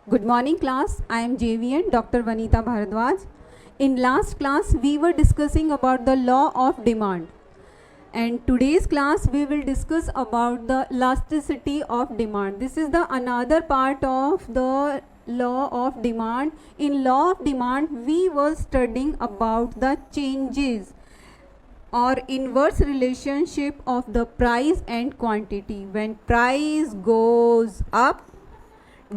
Good morning class, I am JVN Dr. Vanita Bharadwaj. In last class we were discussing about the law of demand, and today's class we will discuss about the elasticity of demand. This is the another part of the law of demand. In law of demand we were studying about the changes or inverse relationship of the price and quantity. When price goes up,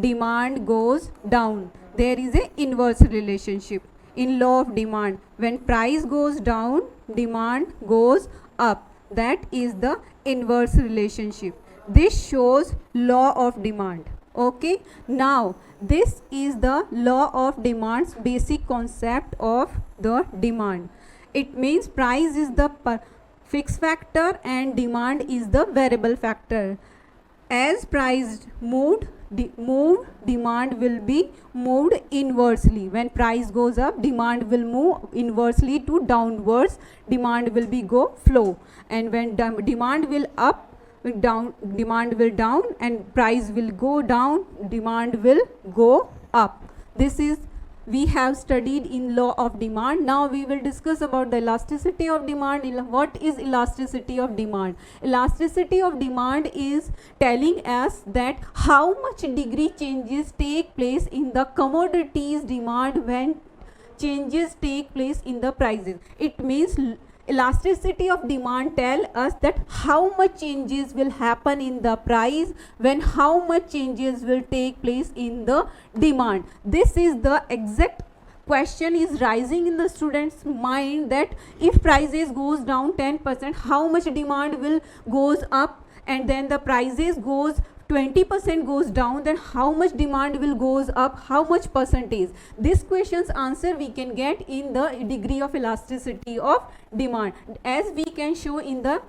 demand goes down. There is a inverse relationship in law of demand. When price goes down, demand goes up. That is the inverse relationship. This shows law of demand. Okay, now this is the law of demand's basic concept of the demand. It means price is the fixed factor and demand is the variable factor. As price moved, demand will be moved inversely. When price goes up, demand will move inversely to downwards. Demand will be go flow, and when demand will up, demand will down, and price will go down, demand will go up. This is we have studied in law of demand. Now we will discuss about the elasticity of demand. What is elasticity of demand? Elasticity of demand is telling us that how much degree changes take place in the commodities demand when changes take place in the prices. It means elasticity of demand tell us that how much changes will happen in the price when how much changes will take place in the demand. This is the exact question is rising in the students mind, that if prices goes down 10%, how much demand will goes up, and then the prices goes 20% goes down, then how much demand will goes up, how much percentage? This question's answer we can get in the degree of elasticity of demand, as we can show in the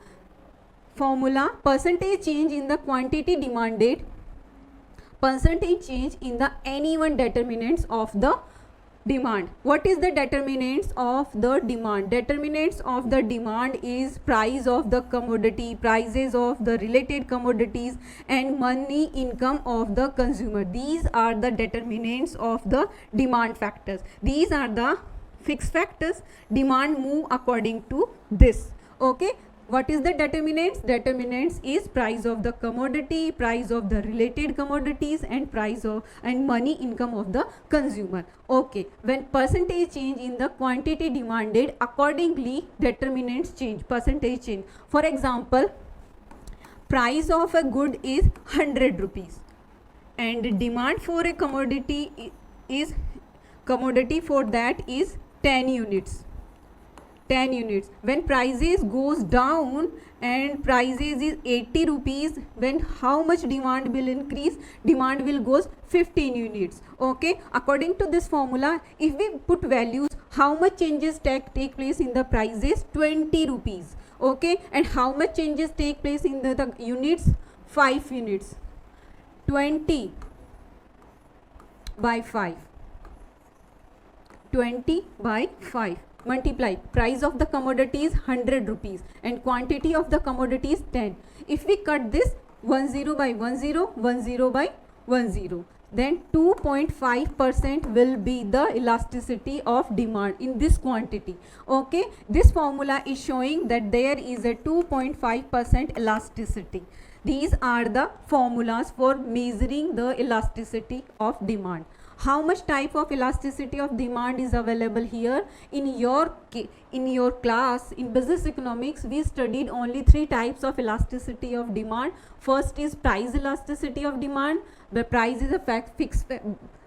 formula. Percentage change in the quantity demanded, percentage change in the any one determinants of the demand. What is the determinants of the demand? Determinants of the demand is price of the commodity, prices of the related commodities, and money income of the consumer. These are the determinants of the demand factors. These are the fixed factors. Demand move according to this. Okay, what is the determinants? Determinants is price of the commodity, price of the related commodities, and price of and money income of the consumer. Okay, when percentage change in the quantity demanded, accordingly determinants change, percentage change. For example, price of a good is 100 rupees and demand for a commodity is commodity for that is 10 units. 10 units. When prices goes down and prices is 80 rupees, when how much demand will increase? Demand will goes 15 units. Okay, according to this formula, if we put values, how much changes take place in the prices? 20 rupees. Okay, and how much changes take place in the units? 5 units. 20 by 5. 20 by 5. Multiply. Price of the commodity is 100 rupees and quantity of the commodity is 10. If we cut this 10 by 10, 10 by 10, then 2.5% will be the elasticity of demand in this quantity. Okay, this formula is showing that there is a 2.5% elasticity. These are the formulas for measuring the elasticity of demand. How much type of elasticity of demand is available here? In your class in business economics, we studied only 3 types of elasticity of demand. First is price elasticity of demand. The price is a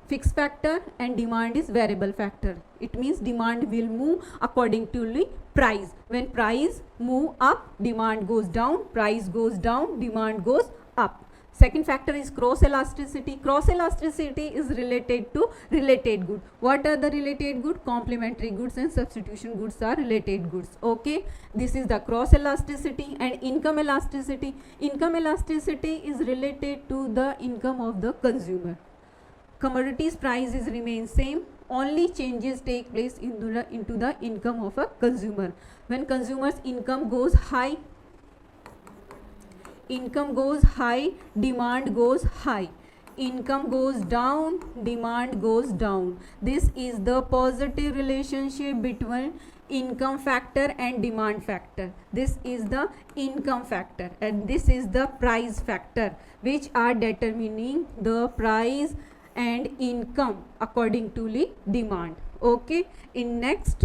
fixed factor and demand is variable factor. It means demand will move according to price. When price move up, demand goes down. Price goes down, demand goes up. Second factor is cross elasticity. Cross elasticity is related to related good. What are the related good? Complementary goods and substitution goods are related goods. Okay, this is the cross elasticity. And income elasticity. Income elasticity is related to the income of the consumer. Commodities prices remain same, only changes take place into the income of a consumer. When consumer's income goes high, demand goes high. income goes down, demand goes down. This is the positive relationship between income factor and demand factor. This is the income factor and this is the price factor, which are determining the price and income according to the demand. Okay, in next,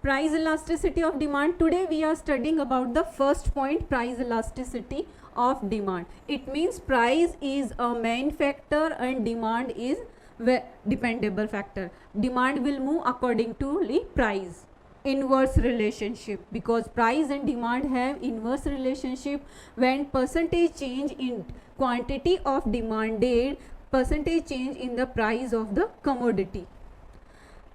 price elasticity of demand. Today we are studying about the first point, price elasticity of demand. It means price is a main factor and demand is dependable factor. Demand will move according to the price. Inverse relationship, because price and demand have inverse relationship. When percentage change in quantity of demanded, percentage change in the price of the commodity.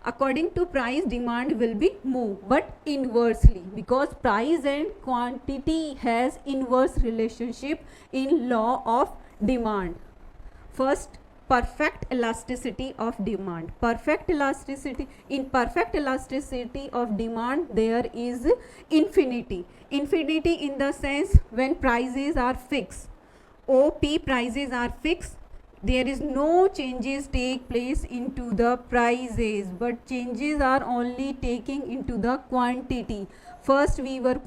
According to price, demand will be moved, but inversely, because price and quantity has inverse relationship in law of demand. First, perfect elasticity of demand. Perfect elasticity, in perfect elasticity of demand there is infinity. Infinity in the sense when prices are fixed, OP prices are fixed, there is no changes take place into the prices, but changes are only taking into the quantity. First we were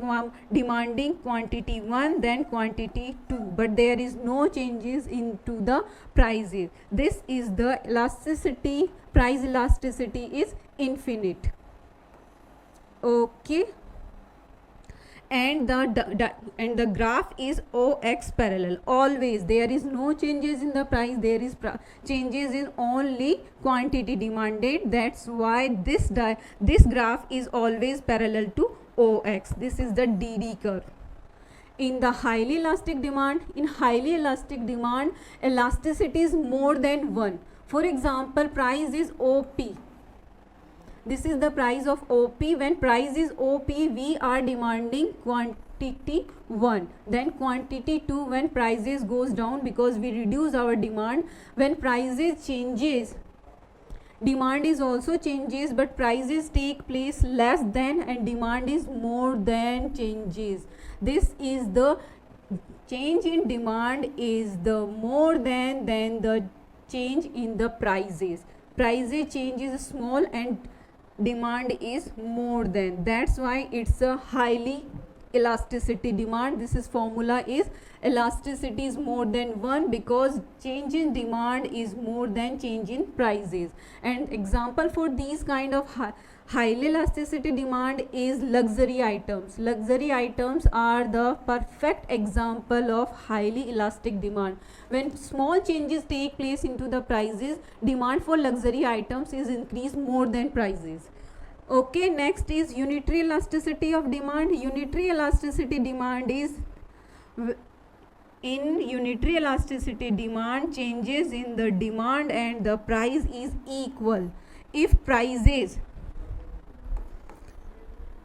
demanding quantity 1, then quantity 2, but there is no changes into the prices. This is the elasticity, price elasticity is infinite. Okay, and the graph is OX parallel. Always there is no changes in the price, there is changes in only quantity demanded. That's why this graph is always parallel to OX. This is the DD curve. In the highly elastic demand, in highly elastic demand, elasticity is more than 1. For example, price is OP. This is the price of OP. When price is OP, we are demanding quantity 1, then quantity 2 when prices goes down, because we reduce our demand. When prices changes, demand is also changes, but prices take place less than and demand is more than changes. This is the change in demand is the more than the change in the prices. Prices change is small and demand is more than. That's why it's a highly elasticity demand. This is formula is elasticity is more than 1, because change in demand is more than change in prices. And example for these kind of highly elasticity demand is luxury items. Luxury items are the perfect example of highly elastic demand. When small changes take place into the prices, demand for luxury items is increased more than prices. Okay, next is unitary elasticity of demand. Unitary elasticity demand is, in unitary elasticity demand, changes in the demand and the price is equal. If prices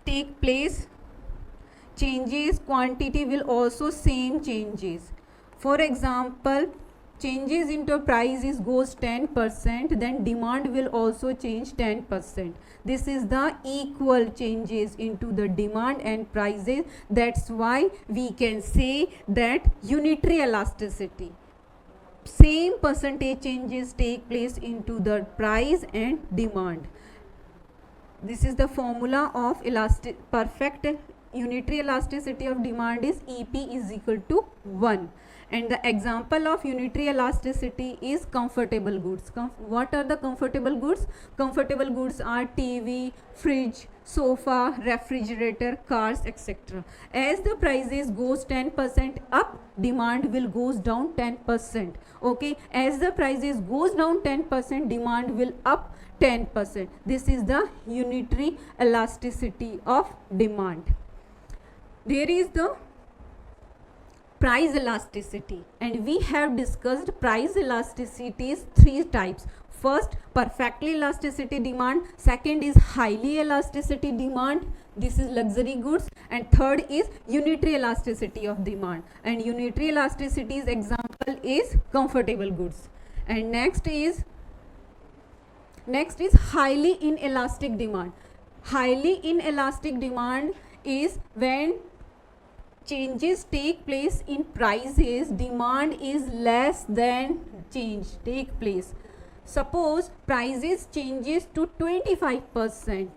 take place, changes, quantity will also same changes. For example, changes into price is goes 10%, then demand will also change 10%. This is the equal changes into the demand and prices. That's why we can say that unitary elasticity, same percentage changes take place into the price and demand. This is the formula of perfect unitary elasticity of demand is EP is equal to 1. And the example of unitary elasticity is comfortable goods. What are the comfortable goods? Comfortable goods are TV, fridge, sofa, refrigerator, cars, etc. As the prices goes 10% up, demand will goes down 10%. Okay, as the prices goes down 10%, demand will up 10%. This is the unitary elasticity of demand. There is the price elasticity, and we have discussed price elasticities 3 types. First, perfectly elasticity demand. Second is highly elasticity demand. This is luxury goods. And third is unitary elasticity of demand. And unitary elasticity's example is comfortable goods. And next is highly inelastic demand. Highly inelastic demand is when changes take place in prices, demand is less than change take place. Suppose prices changes to 25%.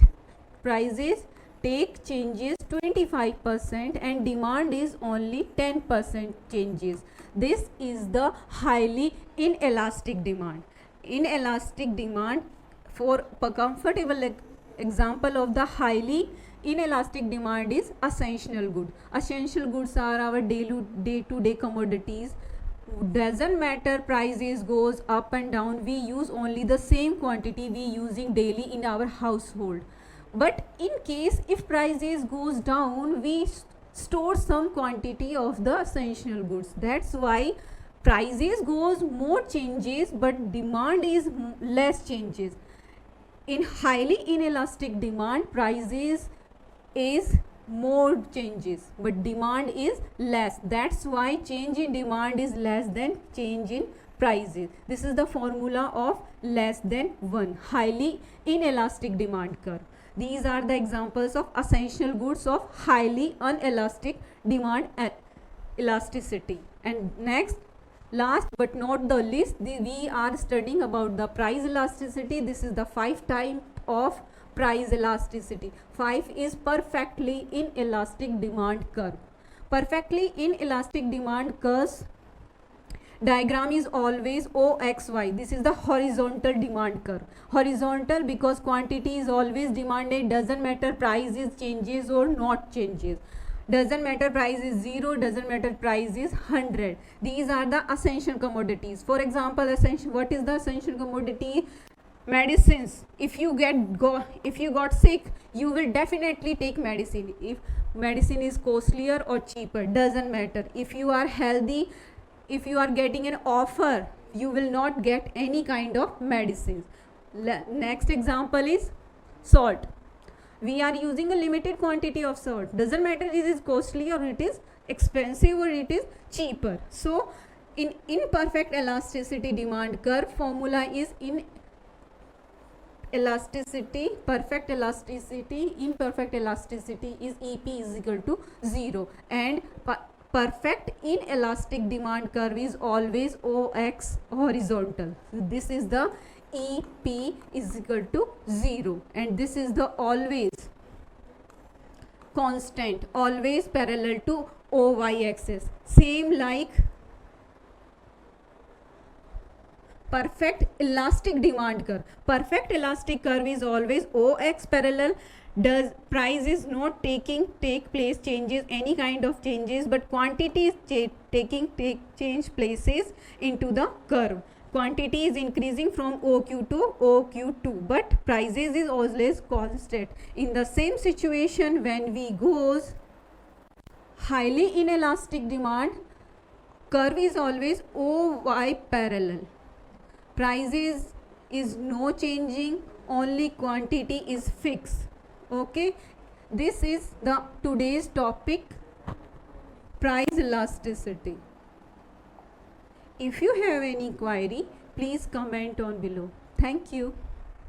Prices take changes 25% and demand is only 10% changes. This is the highly inelastic demand. Inelastic demand, for a comfortable example of the highly inelastic demand is essential good. Essential goods are our day-to-day commodities. Doesn't matter prices goes up and down, we use only the same quantity we using daily in our household. But in case if prices goes down, we store some quantity of the essential goods. That's why prices goes more changes but demand is less changes. In highly inelastic demand, prices is more changes but demand is less. That's why change in demand is less than change in prices. This is the formula of less than 1, highly inelastic demand curve. These are the examples of essential goods of highly inelastic demand elasticity. And next, last but not the least, we are studying about the price elasticity. This is the 5 type of price elasticity. 5 is perfectly inelastic demand curve. Perfectly inelastic demand curves diagram is always OXY. This is the horizontal demand curve. Horizontal because quantity is always demanded, doesn't matter price is changes or not changes. Doesn't matter price is 0, doesn't matter price is 100. These are the essential commodities. For example, essential, what is the essential commodity? Medicines. If you got sick, you will definitely take medicine. If medicine is costlier or cheaper, doesn't matter. If you are healthy, if you are getting an offer, you will not get any kind of medicines. Next example is salt. We are using a limited quantity of salt. Doesn't matter it is costly or it is expensive or it is cheaper. So in imperfect elasticity demand curve, formula is in elasticity, perfect elasticity, imperfect elasticity is EP is equal to 0, and perfect inelastic demand curve is always OX horizontal. So this is the EP is equal to 0, and this is the always constant, always parallel to OY axis. Same like perfect elastic demand curve. Perfect elastic curve is always OX parallel. Does price is not take place changes, any kind of changes, but quantity is change places into the curve. Quantity is increasing from OQ to OQ2, but prices is always constant. In the same situation, when we goes highly inelastic demand, curve is always OY parallel. Prices is no changing, only quantity is fixed. Okay, this is the today's topic, price elasticity. If you have any query, please comment on below. Thank you.